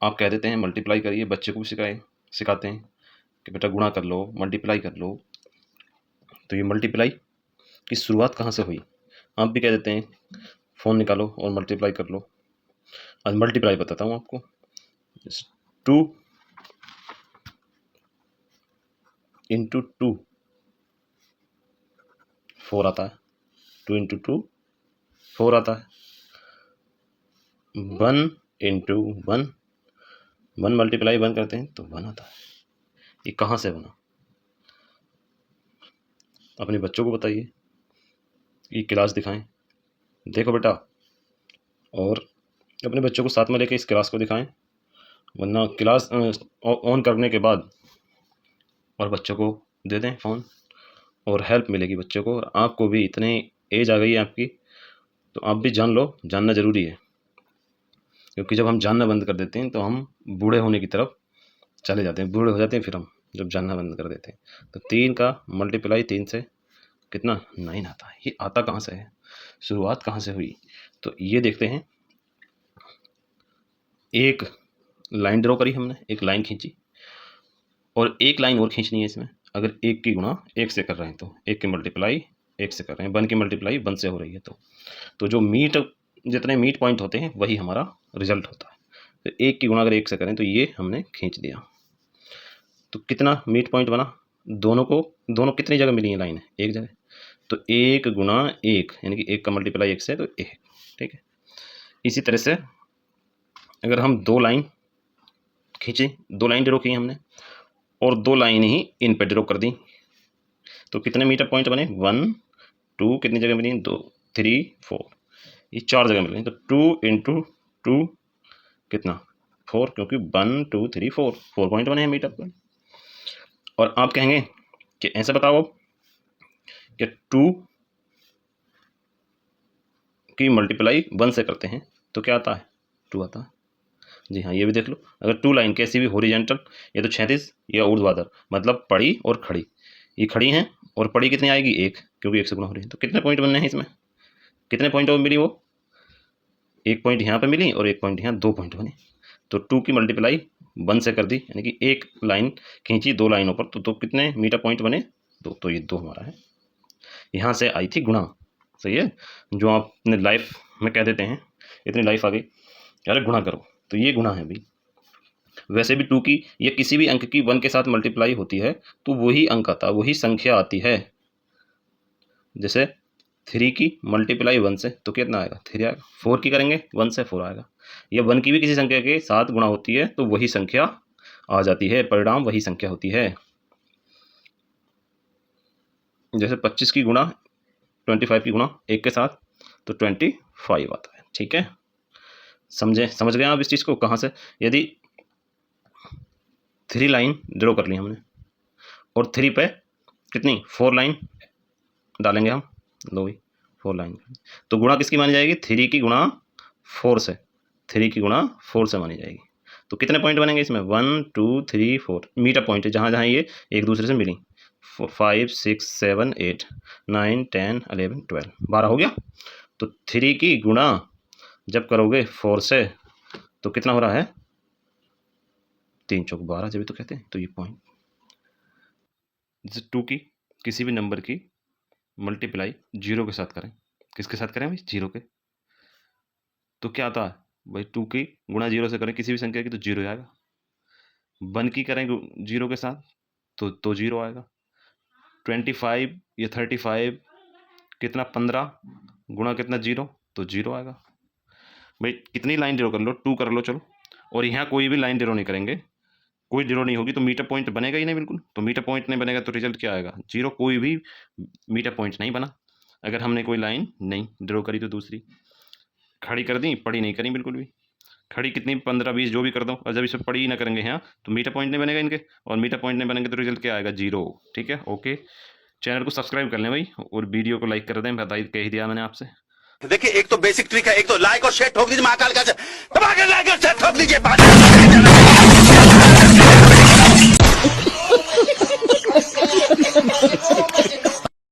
आप कह देते हैं मल्टीप्लाई करिए, बच्चे को भी सिखाते हैं कि बेटा गुणा कर लो, मल्टीप्लाई कर लो। तो ये मल्टीप्लाई की शुरुआत कहाँ से हुई? आप भी कह देते हैं फ़ोन निकालो और मल्टीप्लाई कर लो। आज मल्टीप्लाई बताता हूँ आपको। 2 इंटू 2 4 आता है। 2 इंटू 2 4 आता है। 1 इंटू 1 1 मल्टीप्लाई 1 करते हैं तो 1 आता है। ये कहाँ से बना? अपने बच्चों को बताइए, ये क्लास दिखाएं, देखो बेटा, और अपने बच्चों को साथ में लेके इस क्लास को दिखाएं। वरना क्लास ऑन करने के बाद और बच्चों को दे दें फ़ोन, और हेल्प मिलेगी बच्चों को। और आपको भी इतने एज आ गई है आपकी, तो आप भी जान लो, जानना ज़रूरी है। क्योंकि जब हम जानना बंद कर देते हैं तो हम बूढ़े होने की तरफ चले जाते हैं, बूढ़े हो जाते हैं फिर हम, जब जानना बंद कर देते हैं। तो 3 का मल्टीप्लाई 3 से कितना? 9 आता है। ये आता कहाँ से है? शुरुआत कहाँ से हुई? तो ये देखते हैं। एक लाइन ड्रॉ करी हमने, एक लाइन खींची, और एक लाइन और खींचनी है इसमें। अगर 1 की गुणा 1 से कर रहे हैं तो 1 की मल्टीप्लाई 1 से कर रहे हैं, 1 की मल्टीप्लाई 1 से हो रही है। तो जो जितने मीट पॉइंट होते हैं वही हमारा रिजल्ट होता है। तो 1 की गुणा अगर 1 से करें तो ये हमने खींच दिया। तो कितना मीट पॉइंट बना? दोनों कितनी जगह मिली है लाइन? एक जगह। तो 1 गुणा 1 यानी कि 1 का मल्टीप्लाई 1 से, तो 1। ठीक है। इसी तरह से अगर हम 2 लाइन खींचे, 2 लाइन ड्रॉ की हमने, और 2 लाइन ही इन पे ड्रॉ कर दी, तो कितने मीटर पॉइंट बने? 1 2 कितनी जगह मिली? 2 3 4, ये 4 जगह मिली। तो 2 इंटू 2 कितना? 4, क्योंकि 1 2 3 4 पॉइंट बने हैं मीटर पॉइंट। और आप कहेंगे कि ऐसे बताओ कि 2 की मल्टीप्लाई 1 से करते हैं तो क्या आता है? 2 आता है। जी हाँ, ये भी देख लो। अगर 2 लाइन कैसी भी हॉरिजॉन्टल, या तो क्षैतिज या ऊर्ध्वाधर, मतलब पड़ी और खड़ी, ये खड़ी हैं और पड़ी कितनी आएगी? 1, क्योंकि 1 से गुणा हो रही है। तो कितने पॉइंट बनने हैं इसमें? कितने पॉइंट और मिली? वो 1 पॉइंट यहाँ पे मिली और 1 पॉइंट यहाँ, 2 पॉइंट बने। तो 2 की मल्टीप्लाई 1 से कर दी, यानी कि 1 लाइन खींची 2 लाइनों पर, तो कितने मीटर पॉइंट बने? 2। तो ये 2 हमारा है। यहाँ से आई थी गुणा। सही है। जो आप अपने लाइफ में कह देते हैं, इतनी लाइफ आ गई यार गुणा करो, तो ये गुणा है भाई। वैसे भी 2 की या किसी भी अंक की 1 के साथ मल्टीप्लाई होती है तो वही अंक आता, वही संख्या आती है। जैसे 3 की मल्टीप्लाई 1 से तो कितना आएगा? 3 आएगा। 4 की करेंगे 1 से 4 आएगा। या 1 की भी किसी संख्या के साथ गुणा होती है तो वही संख्या आ जाती है, परिणाम वही संख्या होती है। जैसे 25 की गुणा 25 की गुणा 1 के साथ तो 25 आता है। ठीक है, समझ गए आप इस चीज़ को? कहाँ से? यदि 3 लाइन ड्रॉ कर ली हमने, और 3 पे कितनी? 4 लाइन डालेंगे हम। लो भाई 4 लाइन, तो गुणा किसकी मानी जाएगी? 3 की गुणा 4 से, 3 की गुणा 4 से मानी जाएगी। तो कितने पॉइंट बनेंगे इसमें? 1 2 3 4 मीटर पॉइंट है, जहाँ जहाँ ये एक दूसरे से मिली। 5 6 7 8 9 10 11 12 12 हो गया। तो 3 की गुणा जब करोगे 4 से तो कितना हो रहा है? 3 चौक 12, जब तो कहते हैं। तो ये पॉइंट, जैसे 2 की किसी भी नंबर की मल्टीप्लाई 0 के साथ करें, किसके साथ करें भाई? 0 के, तो क्या आता है भाई? 2 की गुणा 0 से करें किसी भी संख्या की तो 0 आएगा। 1 की करें 0 के साथ तो 0 आएगा। 25 या 35 कितना? 15 गुणा कितना? 0, तो 0 आएगा। भाई कितनी लाइन ड्रॉ कर लो? 2 कर लो चलो, और यहाँ कोई भी लाइन ड्रॉ नहीं करेंगे, कोई ड्रॉ नहीं होगी तो मीटर पॉइंट बनेगा ही नहीं बिल्कुल। तो मीटर पॉइंट नहीं बनेगा तो रिजल्ट क्या आएगा? 0। कोई भी मीटर पॉइंट नहीं बना अगर हमने कोई लाइन नहीं ड्रॉ करी। तो दूसरी खड़ी कर दी, पड़ी नहीं करी बिल्कुल भी। खड़ी कितनी? 15 20 जो भी कर दो, और जब इसमें पड़ी ही ना करेंगे यहाँ तो मीटर पॉइंट नहीं बनेगा इनके, और मीटर पॉइंट नहीं बनेंगे तो रिजल्ट क्या आएगा? 0। ठीक है, ओके। चैनल को सब्सक्राइब कर लें भाई, और वीडियो को लाइक कर दें। बता कह ही दिया मैंने आपसे। देखिए, एक तो बेसिक ट्रिक है, एक तो लाइक और शेयर ठोक दीजिए, महाकाल का दबा के लाइक और शेयर ठोक दीजिए।